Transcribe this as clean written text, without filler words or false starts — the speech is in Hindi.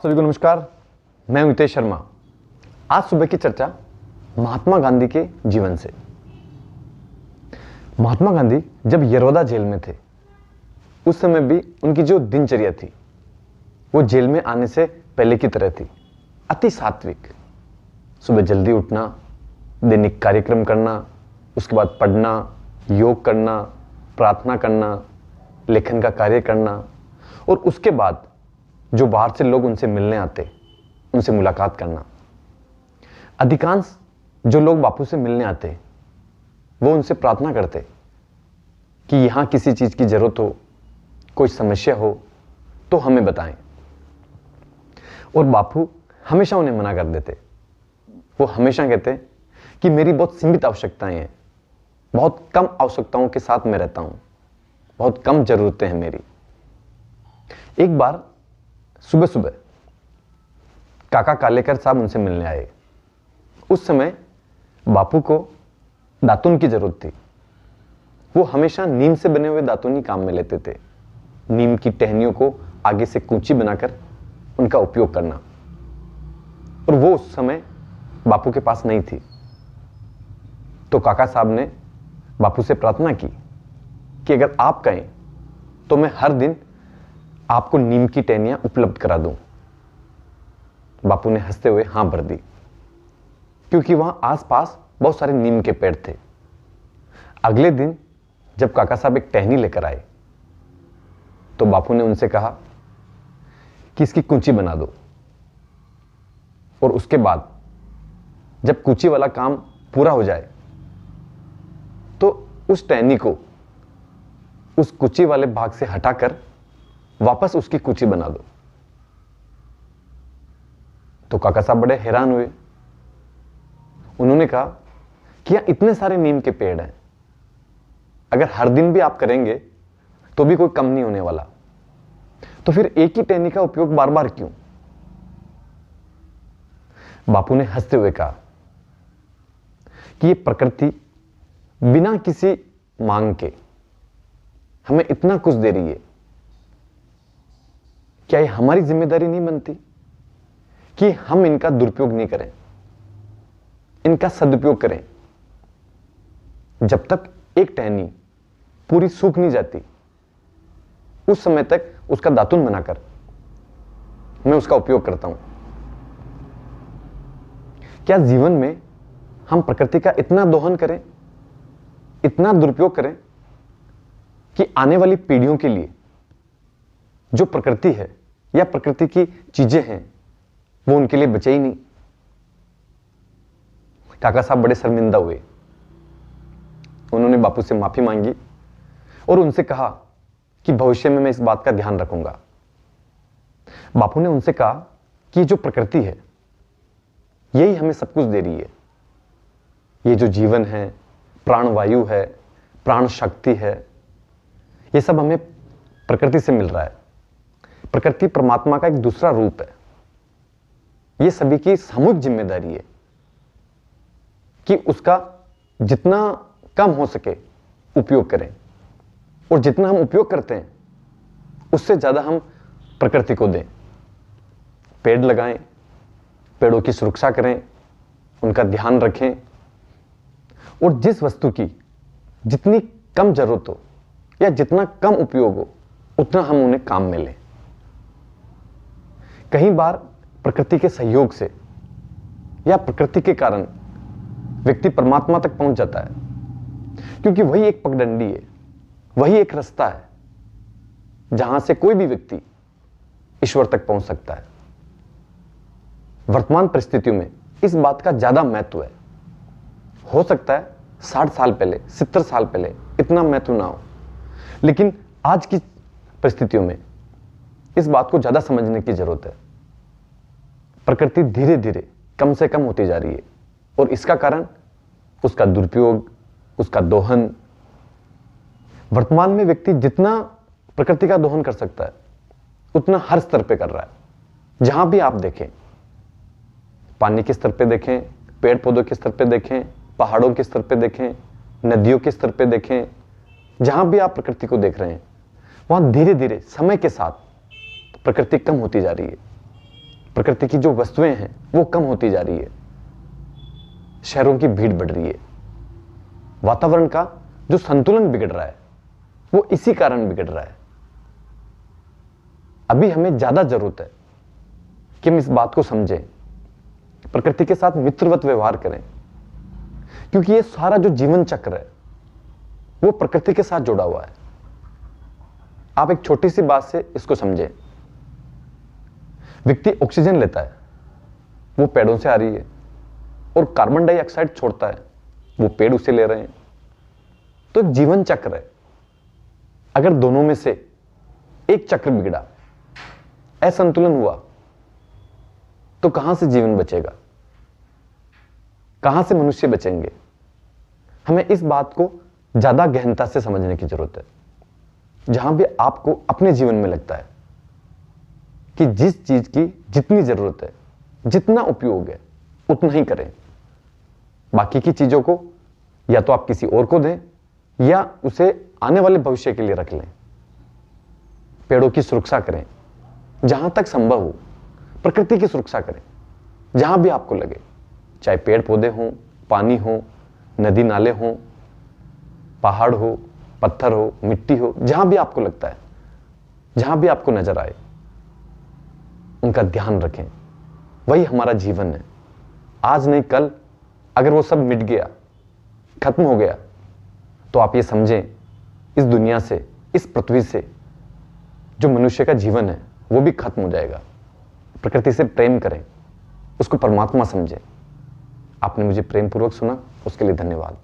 सभी को नमस्कार। मैं हितेश शर्मा। आज सुबह की चर्चा महात्मा गांधी के जीवन से। महात्मा गांधी जब यरवदा जेल में थे उस समय भी उनकी जो दिनचर्या थी वो जेल में आने से पहले की तरह थी, अति सात्विक। सुबह जल्दी उठना, दैनिक कार्यक्रम करना, उसके बाद पढ़ना, योग करना, प्रार्थना करना, लेखन का कार्य करना और उसके बाद जो बाहर से लोग उनसे मिलने आते उनसे मुलाकात करना। अधिकांश जो लोग बापू से मिलने आते वो उनसे प्रार्थना करते कि यहाँ किसी चीज़ की जरूरत हो, कोई समस्या हो तो हमें बताएं। और बापू हमेशा उन्हें मना कर देते। वो हमेशा कहते कि मेरी बहुत सीमित आवश्यकताएं हैं, बहुत कम आवश्यकताओं के साथ मैं रहता हूँ, बहुत कम जरूरतें हैं मेरी। एक बार सुबह सुबह काका कालेकर साहब उनसे मिलने आए। उस समय बापू को दातुन की जरूरत थी। वो हमेशा नीम से बने हुए दातुन ही काम में लेते थे। नीम की टहनियों को आगे से कूंची बनाकर उनका उपयोग करना। और वो उस समय बापू के पास नहीं थी। तो काका साहब ने बापू से प्रार्थना की कि अगर आप कहें तो मैं हर दिन आपको नीम की टहनियां उपलब्ध करा दूं। बापू ने हंसते हुए हां भर दी, क्योंकि वहां आसपास बहुत सारे नीम के पेड़ थे। अगले दिन जब काका साहब एक टहनी लेकर आए तो बापू ने उनसे कहा कि इसकी कूंची बना दो। और उसके बाद जब कूंची वाला काम पूरा हो जाए तो उस टहनी को उस कूंची वाले भाग से हटाकर वापस उसकी कूंची बना दो। तो काका साहब बड़े हैरान हुए। उन्होंने कहा कि यहां इतने सारे नीम के पेड़ हैं, अगर हर दिन भी आप करेंगे तो भी कोई कम नहीं होने वाला, तो फिर एक ही टहनी का उपयोग बार बार क्यों? बापू ने हंसते हुए कहा कि ये प्रकृति बिना किसी मांग के हमें इतना कुछ दे रही है, क्या ये हमारी जिम्मेदारी नहीं बनती कि हम इनका दुरुपयोग नहीं करें, इनका सदुपयोग करें? जब तक एक टहनी पूरी सूख नहीं जाती उस समय तक उसका दातुन बनाकर मैं उसका उपयोग करता हूं। क्या जीवन में हम प्रकृति का इतना दोहन करें, इतना दुरुपयोग करें कि आने वाली पीढ़ियों के लिए जो प्रकृति है या प्रकृति की चीजें हैं वो उनके लिए बचे ही नहीं? काका साहब बड़े शर्मिंदा हुए। उन्होंने बापू से माफी मांगी और उनसे कहा कि भविष्य में मैं इस बात का ध्यान रखूंगा। बापू ने उनसे कहा कि जो प्रकृति है यही हमें सब कुछ दे रही है। ये जो जीवन है, प्राणवायु है, प्राण शक्ति है, ये सब हमें प्रकृति से मिल रहा है। प्रकृति परमात्मा का एक दूसरा रूप है। ये सभी की सामूहिक जिम्मेदारी है कि उसका जितना कम हो सके उपयोग करें, और जितना हम उपयोग करते हैं उससे ज्यादा हम प्रकृति को दें। पेड़ लगाएं, पेड़ों की सुरक्षा करें, उनका ध्यान रखें, और जिस वस्तु की जितनी कम जरूरत हो या जितना कम उपयोग हो उतना हम उन्हें काम में लें। कई बार प्रकृति के सहयोग से या प्रकृति के कारण व्यक्ति परमात्मा तक पहुंच जाता है, क्योंकि वही एक पगडंडी है, वही एक रास्ता है जहां से कोई भी व्यक्ति ईश्वर तक पहुंच सकता है। वर्तमान परिस्थितियों में इस बात का ज्यादा महत्व है। हो सकता है 60 साल पहले, 70 साल पहले इतना महत्व ना हो, लेकिन आज की परिस्थितियों में इस बात को ज्यादा समझने की जरूरत है। प्रकृति धीरे धीरे कम से कम होती जा रही है और इसका कारण उसका दुरुपयोग, उसका दोहन। वर्तमान में व्यक्ति जितना प्रकृति का दोहन कर सकता है उतना हर स्तर पे कर रहा है। जहां भी आप देखें, पानी के स्तर पे देखें, पेड़ पौधों के स्तर पे देखें, पहाड़ों के स्तर पे देखें, नदियों के स्तर पे देखें, जहां भी आप प्रकृति को देख रहे हैं वहां धीरे धीरे समय के साथ प्रकृति कम होती जा रही है। प्रकृति की जो वस्तुएं हैं वो कम होती जा रही है, शहरों की भीड़ बढ़ रही है, वातावरण का जो संतुलन बिगड़ रहा है वो इसी कारण बिगड़ रहा है। अभी हमें ज्यादा जरूरत है कि हम इस बात को समझें, प्रकृति के साथ मित्रवत व्यवहार करें, क्योंकि ये सारा जो जीवन चक्र है वो प्रकृति के साथ जुड़ा हुआ है। आप एक छोटी सी बात से इसको समझें। व्यक्ति ऑक्सीजन लेता है, वो पेड़ों से आ रही है, और कार्बन डाइऑक्साइड छोड़ता है, वो पेड़ उसे ले रहे हैं। तो एक जीवन चक्र है। अगर दोनों में से एक चक्र बिगड़ा, असंतुलन हुआ, तो कहां से जीवन बचेगा, कहां से मनुष्य बचेंगे? हमें इस बात को ज्यादा गहनता से समझने की जरूरत है। जहां भी आपको अपने जीवन में लगता है कि जिस चीज की जितनी जरूरत है, जितना उपयोग है, उतना ही करें। बाकी की चीजों को या तो आप किसी और को दें या उसे आने वाले भविष्य के लिए रख लें। पेड़ों की सुरक्षा करें जहां तक संभव हो, प्रकृति की सुरक्षा करें जहां भी आपको लगे, चाहे पेड़ पौधे हों, पानी हो, नदी नाले हों, पहाड़ हो, पत्थर हो, मिट्टी हो, जहां भी आपको लगता है, जहां भी आपको नजर आए, उनका ध्यान रखें। वही हमारा जीवन है। आज नहीं कल अगर वो सब मिट गया, खत्म हो गया, तो आप ये समझें इस दुनिया से, इस पृथ्वी से जो मनुष्य का जीवन है वो भी खत्म हो जाएगा। प्रकृति से प्रेम करें, उसको परमात्मा समझें। आपने मुझे प्रेम पूर्वक सुना, उसके लिए धन्यवाद।